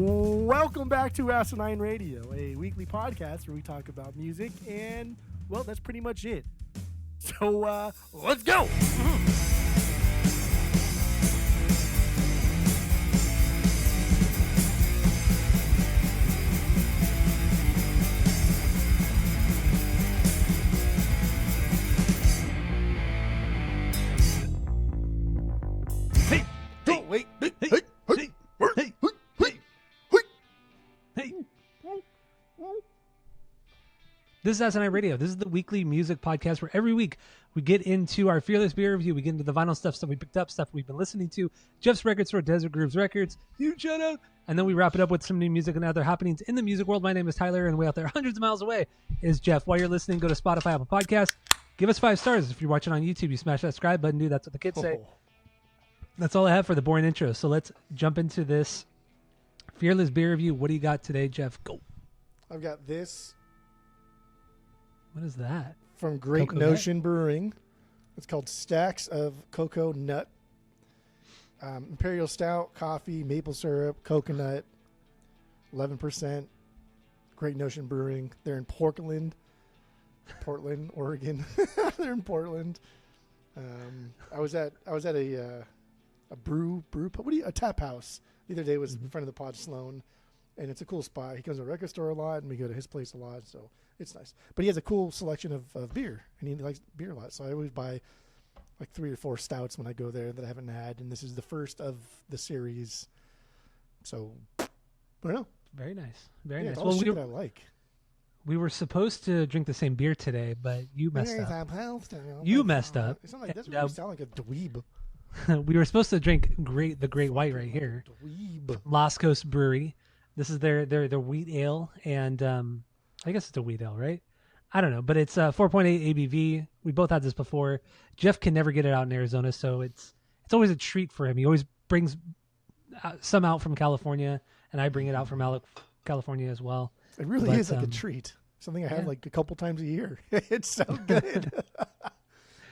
Welcome back to Asinine Radio, a weekly podcast where we talk about music, and, well, that's pretty much it. So, let's go! This is Asinine Radio. This is the weekly music podcast where every week we get into our Fearless Beer Review. We get into the vinyl stuff we picked up, stuff we've been listening to, Jeff's Record Store, Desert Grooves Records, huge shout out, and then we wrap it up with some new music and other happenings in the music world. My name is Tyler, and way out there, hundreds of miles away, is Jeff. While you're listening, go to Spotify, Apple Podcasts. Give us 5 stars. If you're watching on YouTube, you smash that subscribe button, dude. That's what the kids say. That's all I have for the boring intro. So let's jump into this Fearless Beer Review. What do you got today, Jeff? Go. I've got this. What is that? From Great Cocoa Notion Brewing. It's called Stacks of Cocoa Nut. Imperial Stout, coffee, maple syrup, coconut, 11%. Great Notion Brewing. They're in Portland, Oregon. They're in Portland. I was at a tap house the other day. Was in front of the Pod Sloan, and it's a cool spot. He goes to a record store a lot, and we go to his place a lot, so it's nice. But he has a cool selection of beer, and he likes beer a lot. So I always buy like 3 or 4 stouts when I go there that I haven't had, and this is the first of the series. So I don't know. Very nice. Very nice. Well, I like. We were supposed to drink the same beer today, but you messed up. You messed up. It's not like that's what you sound like a dweeb. We were supposed to drink the Great White right here. Dweeb. Lost Coast Brewery. This is their wheat ale, and I guess it's a wheat ale, right? I don't know, but it's 4.8 ABV. We both had this before. Jeff can never get it out in Arizona, so it's always a treat for him. He always brings some out from California, and I bring it out from California as well. It really is like a treat. Something I have like a couple times a year. It's so good.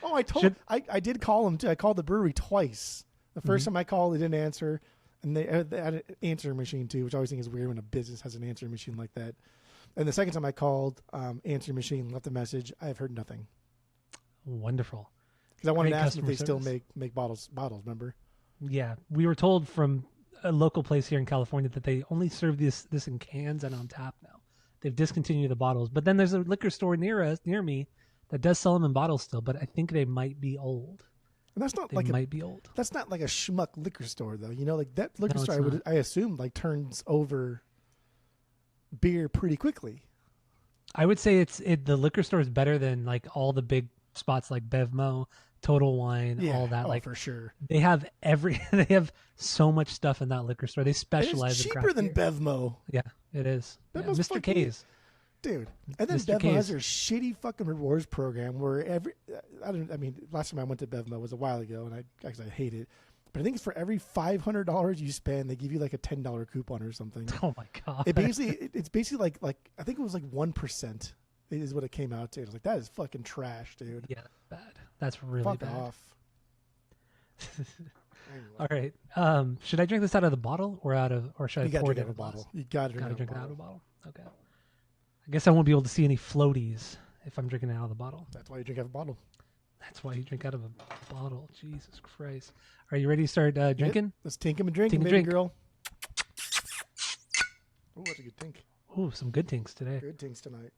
I did call him too. I called the brewery twice. The first time I called, they didn't answer. And they had an answering machine too, which I always think is weird when a business has an answering machine like that. And the second time I called, answering machine left a message. I have heard nothing. Wonderful. Because I wanted to ask if they still make bottles. Remember? Yeah, we were told from a local place here in California that they only serve this in cans and on tap now. They've discontinued the bottles, but then there's a liquor store near me that does sell them in bottles still. But I think they might be old. And that's not be old. That's not like a schmuck liquor store though. You know, like that liquor store I assume like turns over beer pretty quickly. I would say the liquor store is better than like all the big spots like Bevmo, Total Wine, all that. Like for sure. They have they have so much stuff in that liquor store. They specialize in craft cheaper than beer. Bevmo. Yeah, it is. Yeah, Mr. K's. Dude. And then Mr. Bevmo has their shitty fucking rewards program where last time I went to Bevmo was a while ago, and I hate it. But I think it's for every $500 you spend, they give you like a $10 coupon or something. Oh my god! It's basically like I think it was like 1% is what it came out to. It was like, that is fucking trash, dude. Yeah, bad. That's really Fuck bad. off. All right. Should I drink this out of the bottle or should I pour it in a bottle? You gotta drink it out of a bottle. Okay. I guess I won't be able to see any floaties if I'm drinking it out of the bottle. That's why you drink out of a bottle. That's why you drink out of a bottle. Jesus Christ. Are you ready to start drinking? Let's tink 'em and drink 'em, baby girl. Oh, that's a good tink. Oh, some good tinks today. Good tinks tonight.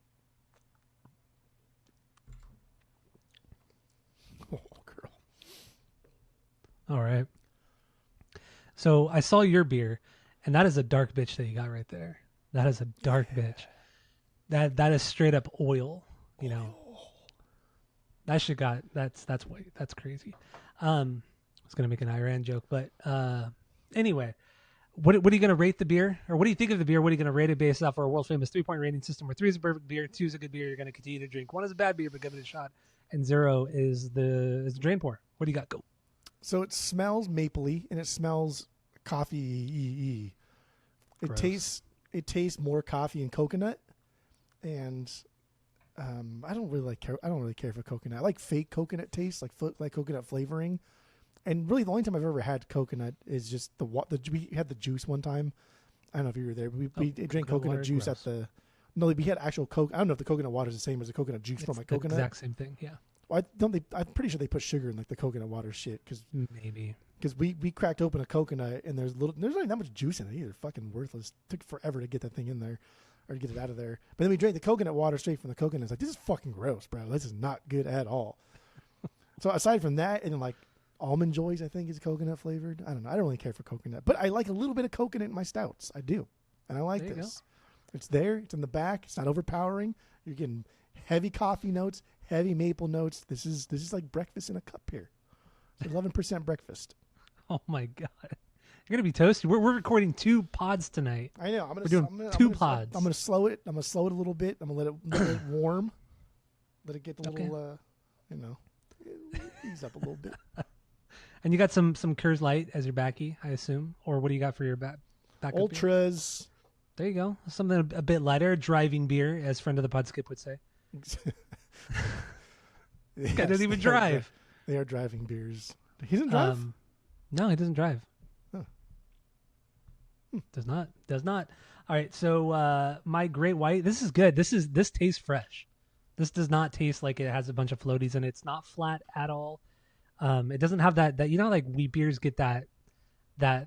Oh, girl. All right. So I saw your beer, and that is a dark bitch that you got right there. That is a dark bitch. That is straight up oil, you know. That shit that's white. That's crazy. I was gonna make an Iran joke, but anyway, what are you gonna rate the beer, or what do you think of the beer? What are you gonna rate it based off our world famous 3-point rating system, where 3 is a perfect beer, 2 is a good beer you're gonna continue to drink, 1 is a bad beer but give it a shot, and 0 is the drain pour. What do you got? Go. So it smells mapley and it smells coffee. It tastes more coffee and coconut, and I don't really care for coconut. I like fake coconut taste, like coconut flavoring. And really, the only time I've ever had coconut is just we had the juice one time, I don't know if you were there. We drank coconut water, juice gross. at the. No, we had actual coke. I don't know if the coconut water is the same as the coconut juice from It's like the coconut. exact same thing. Yeah, Well, I'm pretty sure they put sugar in like the coconut water shit maybe. because we cracked open a coconut and there's not that much juice in it either. Fucking worthless. Took forever to get that thing in there or to get it out of there. But then we drank the coconut water straight from the coconut. It's like, this is fucking gross, bro. This is not good at all. So aside from that, and then like Almond Joys, I think is coconut flavored. I don't know. I don't really care for coconut, but I like a little bit of coconut in my stouts. I do, and I like There you this. It's there. It's in the back. It's not overpowering. You're getting heavy coffee notes, heavy maple notes. This is like breakfast in a cup here. It's 11% breakfast. Oh my god, you're gonna be toasty. We're recording 2 pods tonight. I know. We're doing 2 pods. I'm gonna slow it. I'm gonna slow it a little bit. I'm gonna let it warm. Let it get a little, ease up a little bit. And you got some Coors Light as your backy, I assume, or what do you got for your backup beer? Ultras. There you go. Something a bit lighter, driving beer, as friend of the pod Skip would say. Yes, Guy doesn't even drive. They are driving beers. He doesn't drive. No, he doesn't drive. Huh. Does not. All right. So my Great White. This is good. This tastes fresh. This does not taste like it has a bunch of floaties in it. It's not flat at all. It doesn't have that like wheat beers get that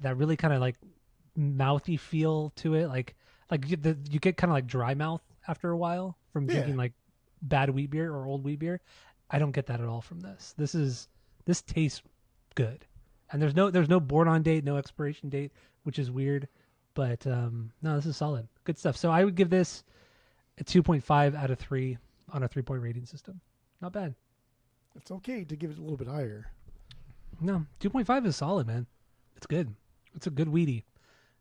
really kind of like mouthy feel to it. Like you get kind of like dry mouth after a while from drinking like bad wheat beer or old wheat beer. I don't get that at all from this. This tastes good, and there's no born on date, no expiration date, which is weird. But no, this is solid, good stuff. So I would give this a 2.5 out of 3 on a 3-point rating system. Not bad. It's okay to give it a little bit higher. No, 2.5 is solid, man. It's good. It's a good weedy.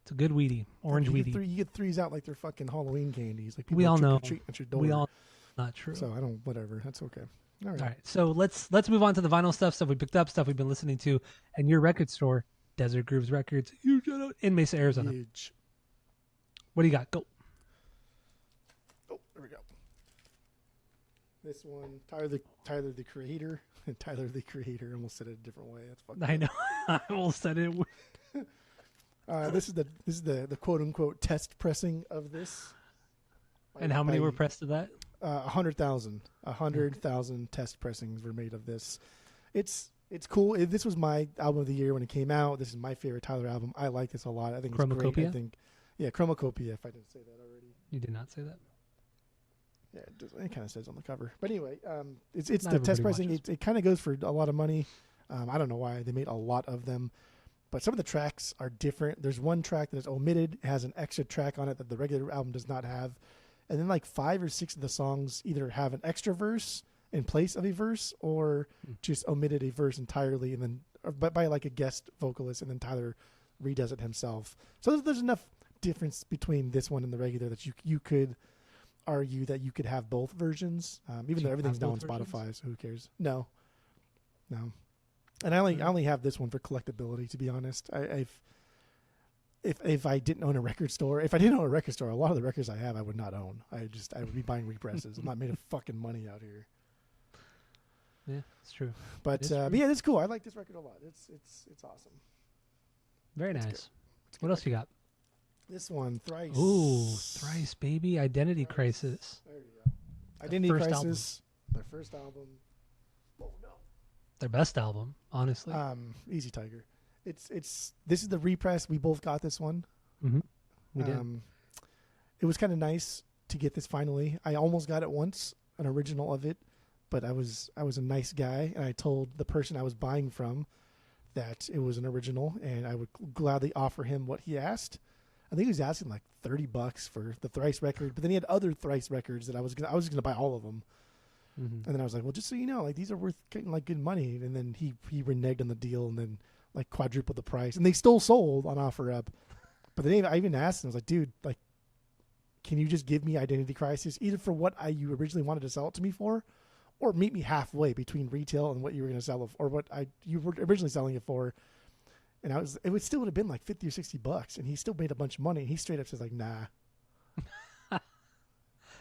It's a good weedy. Orange weedy. You get threes out like they're fucking Halloween candies. Like people We all trick or know. treat at your door. We all not true. So I don't. Whatever. That's okay. All right. All right. So let's move on to the vinyl stuff we picked up, stuff we've been listening to, and your record store, Desert Grooves Records, huge shout out in Mesa, Arizona. Huge. What do you got? Go. Oh, there we go. This one, Tyler the Creator. Tyler the Creator. Almost said it a different way. That's fucking. I know. I almost said it. This is the quote unquote test pressing of this. And how many were pressed of that? 100,000. 100,000 test pressings were made of this. It's cool. This was my album of the year when it came out. This is my favorite Tyler album. I like this a lot. I think it's great. I think, Chromacopia. If I didn't say that already. You did not say that. Yeah, it kind of says on the cover. But anyway, it's Not the test everybody pressing. It kind of goes for a lot of money. I don't know why they made a lot of them, but some of the tracks are different. There's one track that is omitted. It has an extra track on it that the regular album does not have. And then like 5 or 6 of the songs either have an extra verse in place of a verse or just omitted a verse entirely and then but by like a guest vocalist, and then Tyler redoes it himself. So there's enough difference between this one and the regular that you could argue that you could have both versions, even though everything's now on Spotify, so who cares? No. And I only have this one for collectability, to be honest. If I didn't own a record store, a lot of the records I have I would not own. I would be buying represses. I'm not made of fucking money out here. Yeah, it's true. But yeah, it's cool. I like this record a lot. It's awesome. Very nice. What else you got? This one, Thrice. Ooh, Thrice, baby. Identity Crisis. There you go. Identity Crisis. Their first album. Oh no. Their best album, honestly. Easy Tiger. This is the repress. We both got this one. Mm-hmm. We did. It was kind of nice to get this finally. I almost got it once, an original of it, but I was a nice guy, and I told the person I was buying from that it was an original, and I would gladly offer him what he asked. I think he was asking like $30 for the Thrice record, but then he had other Thrice records that I was gonna buy all of them. Mm-hmm. And then I was like, well, just so you know, like these are worth getting like good money. And then he reneged on the deal and then like quadrupled the price, and they still sold on OfferUp. But then I even asked him, I was like, dude, like, can you just give me Identity Crisis either for what you originally wanted to sell it to me for, or meet me halfway between retail and what you were going to sell it, or what you were originally selling it for. And it still would have been like $50 or $60, and he still made a bunch of money. And he straight up says like, nah.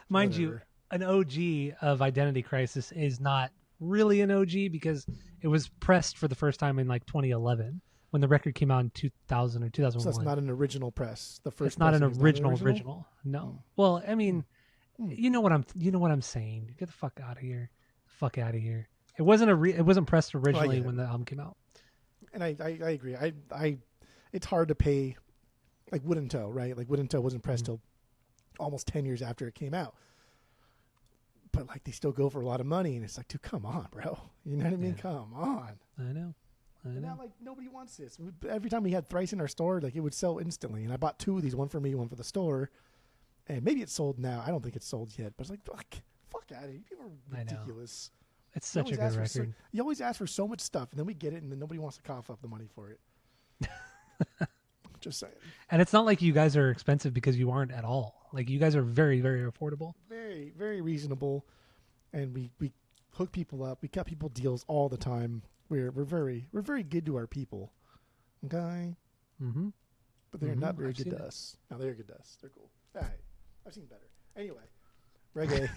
Mind you, an OG of Identity Crisis is not really an OG because it was pressed for the first time in like 2011. when the record came out in 2000 or 2001. So that's not an original press. The first. It's not an pressing is original. No. Well, I mean, you know what I'm saying. Get the fuck out of here. Fuck out of here. It wasn't pressed originally when the album came out. And I agree. It's hard to pay, like Wooden Toe, right? Like Wooden Toe wasn't pressed till almost 10 years after it came out. But like they still go for a lot of money, and it's like, dude, come on, bro. You know what I mean? Yeah. Come on. I know. And now, like, nobody wants this. Every time we had Thrice in our store, like, it would sell instantly. And I bought 2 of these, one for me, one for the store. And maybe it's sold now. I don't think it's sold yet. But it's like, fuck out of here. People are ridiculous. It's such a good record. You always ask for so much stuff, and then we get it, and then nobody wants to cough up the money for it. Just saying. And it's not like you guys are expensive because you aren't at all. Like, you guys are very, very affordable. Very, very reasonable. And we hook people up. We cut people deals all the time. We're very good to our people, okay? Mm-hmm. But they're not very good to us. No, they're good to us. They're cool. All right, I've seen better. Anyway, reggae.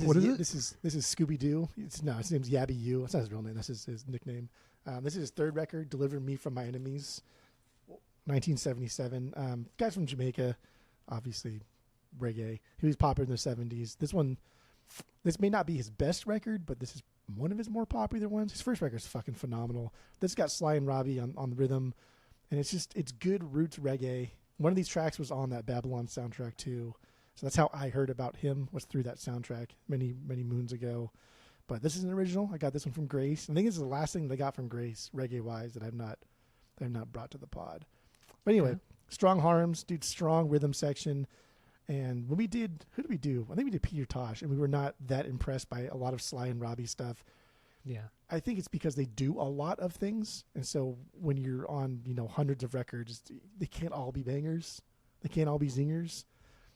What is it? This is Scooby Doo. His name's Yabby U. That's not his real name. That's his nickname. This is his 3rd record, "Deliver Me from My Enemies," 1977. Guy's from Jamaica, obviously reggae. He was popular in the 70s. This may not be his best record, but this is one of his more popular ones. His first record is fucking phenomenal. This got Sly and Robbie on the rhythm, and it's good roots reggae. One of these tracks was on that Babylon soundtrack too, so that's how I heard about him, was through that soundtrack many moons ago. But this is an original. I got this one from Grace. I think this is the last thing they got from Grace reggae wise that I've not brought to the pod. But anyway, Strong Harms, dude, strong rhythm section. And when we did, who did we do? I think we did Peter Tosh, and we were not that impressed by a lot of Sly and Robbie stuff. Yeah. I think it's because they do a lot of things. And so when you're on, hundreds of records, they can't all be bangers. They can't all be zingers.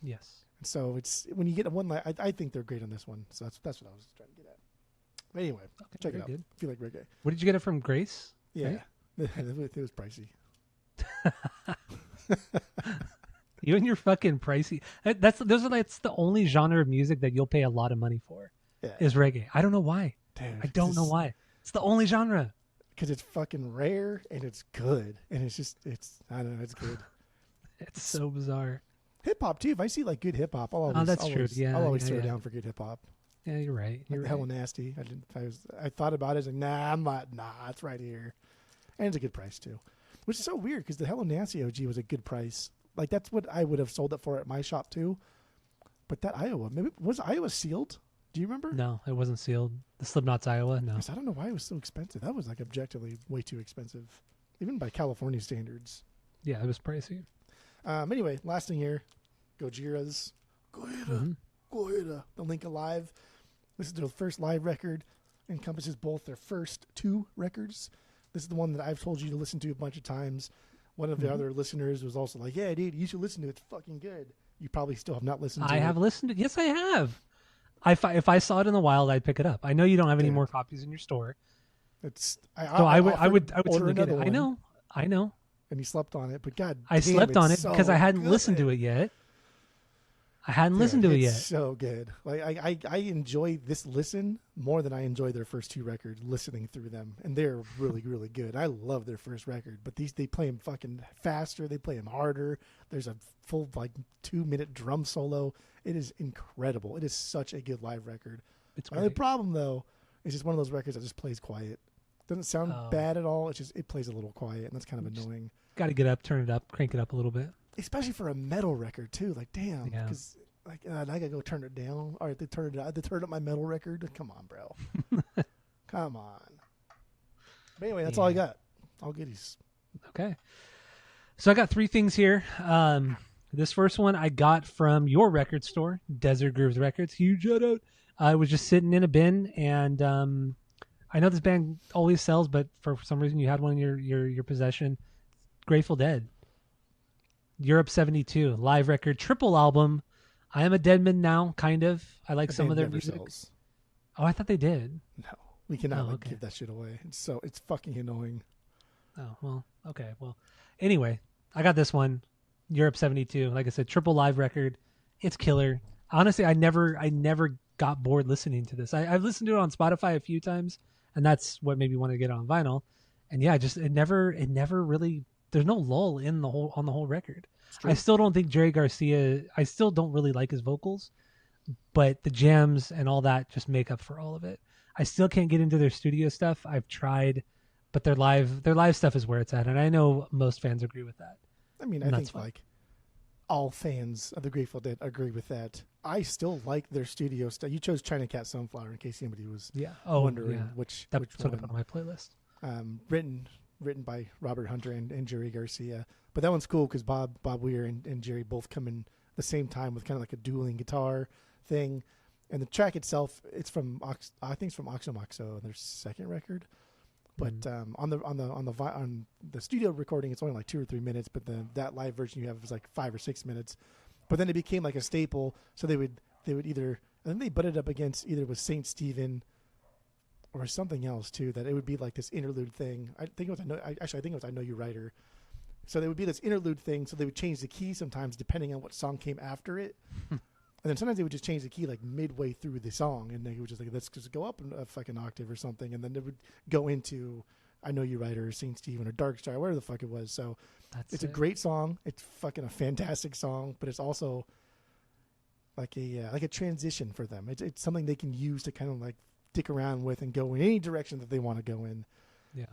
Yes. And so it's, when you get one, I think they're great on this one. So that's what I was trying to get at. But anyway, check it out. Good. I feel like reggae. What did you get it from, Grace? Yeah. Right? It was pricey. You and your fucking pricey. That's the only genre of music that you'll pay a lot of money for. Yeah. Is reggae. I don't know why. Dude, I don't know why. It's the only genre. Because it's fucking rare and it's good. And I don't know, it's good. It's so bizarre. Hip hop too. If I see like good hip hop, I'll always throw down for good hip hop. Yeah, you're right. You're Hella Nasty. I thought about it. I was like, nah, it's right here. And it's a good price too. Which is so weird because the Hella Nasty OG was a good price. Like, that's what I would have sold it for at my shop, too. But that Iowa, was Iowa sealed? Do you remember? No, it wasn't sealed. The Slipknot's Iowa, no. I don't know why it was so expensive. That was, like, objectively way too expensive, even by California standards. Yeah, it was pricey. Anyway, last thing here, Gojira's. Gojira, the Link Alive. This is their first live record. Encompasses both their first 2 records. This is the one that I've told you to listen to a bunch of times. One of the other listeners was also like, yeah, dude, you should listen to it. It's fucking good. You probably still have not listened to it. I have listened to it. Yes, I have. If I saw it in the wild, I'd pick it up. I know you don't have any more copies in your store. I would certainly get it. I know. And you slept on it, but God, I slept on it because I hadn't listened to it yet. It's so good. Like I enjoy this listen more than I enjoy their first 2 records, listening through them, and they're really, really good. I love their first record, but they play them fucking faster. They play them harder. There's a full 2-minute drum solo. It is incredible. It is such a good live record. It's the problem though is just one of those records that just plays quiet. Doesn't sound bad at all. It's just it plays a little quiet, and that's kind of annoying. Got to get up, turn it up, crank it up a little bit. Especially for a metal record too. Like, damn, because I gotta go turn it down. All right, they turned it up. They turned up my metal record. Come on, bro. Come on. But anyway, that's all I got. All goodies. Okay. So I got 3 things here. This first one I got from your record store, Desert Grooves Records. Huge shout out. I was just sitting in a bin, and I know this band always sells, but for some reason you had one in your possession. Grateful Dead. Europe 72 live record, triple album. I Am a Dead Man Now, kind of. I like some of their music. Sells. Oh, I thought they did. No, we cannot give that shit away. It's fucking annoying. Oh, well, okay. Well, anyway, I got this one, Europe 72. Like I said, triple live record. It's killer. Honestly, I never got bored listening to this. I've listened to it on Spotify a few times. and that's what made me want to get it on vinyl. And yeah, just it never really. There's no lull in the whole record. I still don't think Jerry Garcia. I still don't really like his vocals, but the jams and all that just make up for all of it. I still can't get into their studio stuff. I've tried, but their live stuff is where it's at, and I know most fans agree with that. I mean, I think like all fans of the Grateful Dead agree with that. I still like their studio stuff. You chose China Cat Sunflower in case anybody was wondering which one. That's on my playlist. Written by Robert Hunter and Jerry Garcia. But that one's cool because Bob Weir and Jerry both come in the same time with kind of like a dueling guitar thing. And the track itself, I think it's from Oxomoxo, their second record. But on the studio recording, it's only like 2 or 3 minutes. But that live version you have is like 5 or 6 minutes. But then it became like a staple. So they would either, I think they butted up against either with Saint Stephen or something else too, that it would be like this interlude thing. I think it was I Know You Writer. So there would be this interlude thing. So they would change the key sometimes depending on what song came after it. And then sometimes they would just change the key like midway through the song, and they would just like, let's just go up a fucking octave or something, and then they would go into I Know You Writer or Saint Stephen or Dark Star, whatever the fuck it was. So it's a great song. It's fucking a fantastic song, but it's also like a transition for them. It's something they can use to kind of like dick around with and go in any direction that they want to go in. Yeah.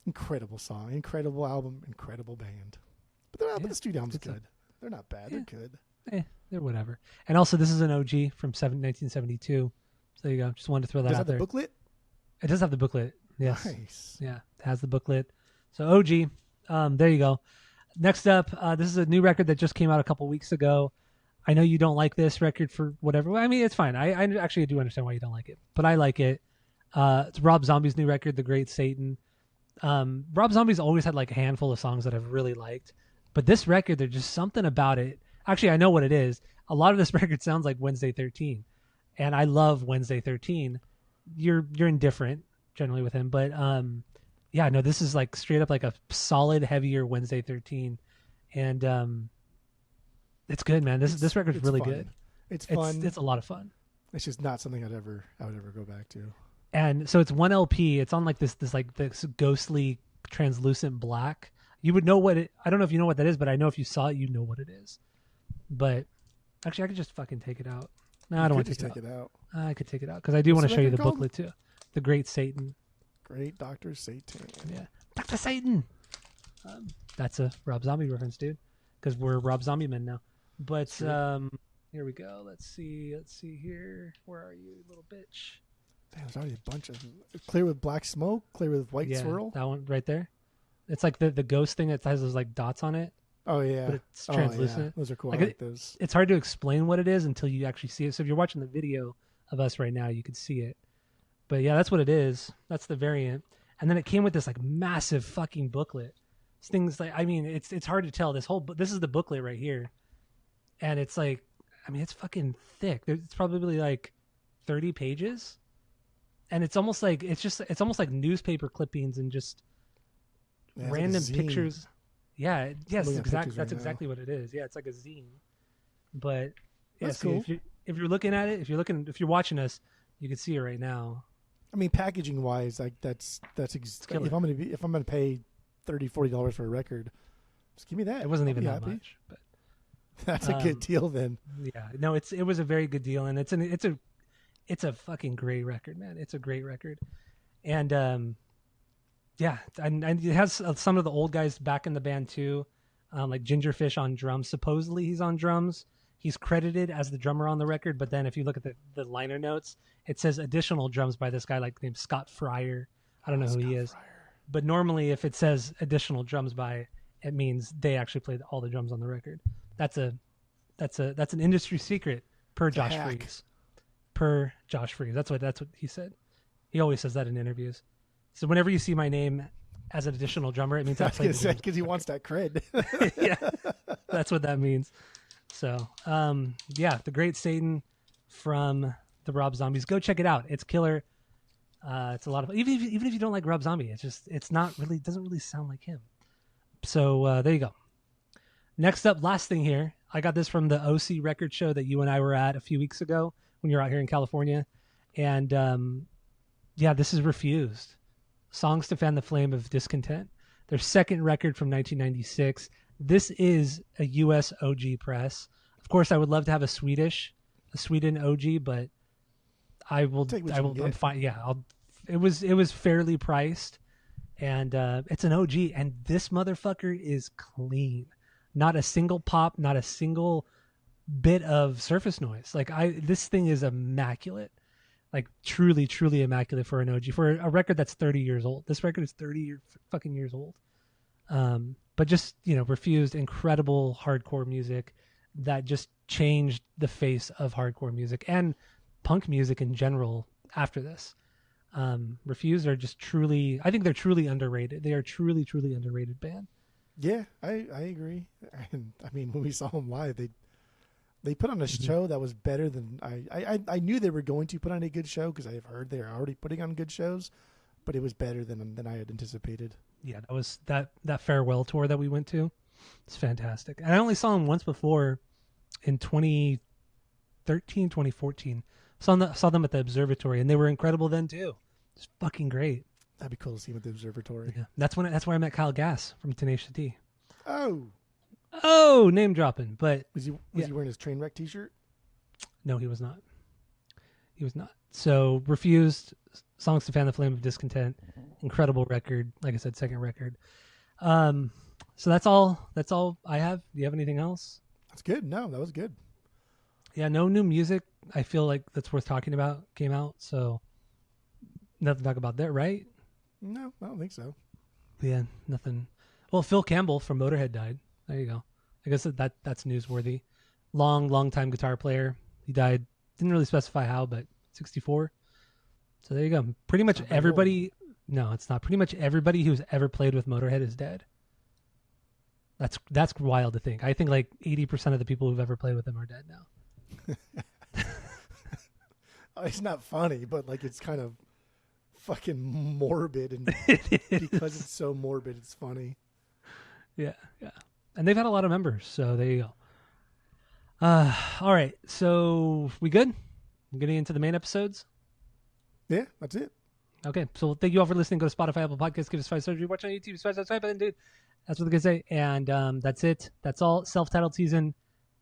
Incredible song, incredible album, incredible band. But the studio album's good. They're not bad. Yeah. They're good. They're whatever. And also, this is an OG from 1972. So there you go. Just wanted to throw that out there. Does it have the booklet? It does have the booklet. Yes. Nice. Yeah, it has the booklet. So OG. There you go. Next up, this is a new record that just came out a couple weeks ago. I know you don't like this record for whatever. I mean, it's fine. I actually do understand why you don't like it, but I like it. It's Rob Zombie's new record, The Great Satan. Rob Zombie's always had like a handful of songs that I've really liked, but this record, there's just something about it. Actually, I know what it is. A lot of this record sounds like Wednesday 13, and I love Wednesday 13. You're indifferent generally with him, but yeah, no, this is like straight up like a solid, heavier Wednesday 13, and it's good, man. This record's really fun. Good. It's fun. It's a lot of fun. It's just not something I would ever go back to. And so it's one LP. It's on like this ghostly translucent black. You would know what it. I don't know if you know what that is, but I know if you saw it, you know what it is. But actually, I could just fucking take it out. No, I don't want to take it out. I could take it out because I do want to show you the booklet too. The Great Satan. Great Dr. Satan. Yeah, Dr. Satan. That's a Rob Zombie reference, dude. Because we're Rob Zombie men now. But here we go. Let's see here. Where are you, little bitch? Damn, there's already a bunch of Clear with Black Smoke, Clear with White Swirl. That one right there. It's like the ghost thing that has those like dots on it. Oh yeah, but it's translucent. Yeah. Those are cool. I like those. It's hard to explain what it is until you actually see it. So if you're watching the video of us right now, you could see it. But yeah, that's what it is. That's the variant. And then it came with this like massive fucking booklet. It's things like, I mean, it's hard to tell. This is the booklet right here, and it's like, I mean, it's fucking thick. It's probably like 30 pages. And it's almost like newspaper clippings and just random pictures. Yeah, yes, exactly. That's exactly what it is. Yeah, it's like a zine. But yeah, that's so cool. if you're looking at it, if you're watching us, you can see it right now. I mean, packaging wise, like if I'm gonna pay $30-$40 for a record, just give me that. It wasn't even that much, but that's a good deal then. Yeah, no, it was a very good deal, and it's a fucking great record, man. It's a great record. And yeah, and it has some of the old guys back in the band too, like Gingerfish on drums. Supposedly he's on drums. He's credited as the drummer on the record, but then if you look at the liner notes, it says additional drums by this guy named Scott Fryer. I don't know who he is. Fryer. But normally if it says additional drums by, it means they actually played all the drums on the record. That's an industry secret per Josh Freese. Per Josh Freese. That's what he said. He always says that in interviews. So whenever you see my name as an additional drummer, it means I played the drums. Because he wants that cred. Yeah, that's what that means. So, yeah, The Great Satan from the Rob Zombies. Go check it out. It's killer. It's a lot of fun. Even if you don't like Rob Zombie, it doesn't really sound like him. So there you go. Next up, last thing here. I got this from the OC record show that you and I were at a few weeks ago when you were out here in California. And Yeah, this is Refused. Songs to Fan the Flame of Discontent. Their second record from 1996. This is a U.S. OG press. Of course, I would love to have a Sweden OG, but I will. Take what I you will. can I'm get. fine. Yeah, it was fairly priced, and it's an OG. And this motherfucker is clean. Not a single pop. Not a single bit of surface noise. Like this thing is immaculate. Like truly, truly immaculate for an OG, for a record that's 30 years old. This record is 30 fucking years old. But just, Refused, incredible hardcore music that just changed the face of hardcore music and punk music in general after this. Refused are just truly, I think they're truly underrated. They are truly, truly underrated band. Yeah, I agree. And I mean, when we saw them live, they put on a show that was better than I knew they were going to put on a good show because I have heard they are already putting on good shows, but it was better than I had anticipated. Yeah, that was that farewell tour that we went to. It's fantastic. And I only saw them once before in 2013, 2014. Saw them at the Observatory, and they were incredible then too. It's fucking great. That'd be cool to see them at the Observatory. Yeah, that's where I met Kyle Gass from Tenacious D. Oh, name dropping. But was he wearing his Trainwreck T-shirt? No, he was not. He was not. So Refused, Songs to Fan the Flame of Discontent, incredible record. Like I said, second record. So that's all I have. Do you have anything else? That's good. No, that was good. Yeah, no new music I feel like that's worth talking about came out. So nothing to talk about there, right? No, I don't think so. Yeah, nothing. Well, Phil Campbell from Motorhead died. There you go. I guess that's newsworthy. Long time guitar player. He died. Didn't really specify how, but 64. So there you go. Pretty much everybody. No, it's not. Pretty much everybody who's ever played with Motorhead is dead. That's wild to think. I think like 80% of the people who've ever played with them are dead now. It's not funny, but like it's kind of fucking morbid, and because it's so morbid, it's funny. Yeah. And they've had a lot of members, so there you go. All right, so we good? Getting into the main episodes? Yeah, that's it. Okay, so thank you all for listening. Go to Spotify, Apple Podcasts, give us 5 stars. Watch on YouTube, subscribe, dude. That's what they say. And that's it. That's all. Self-titled season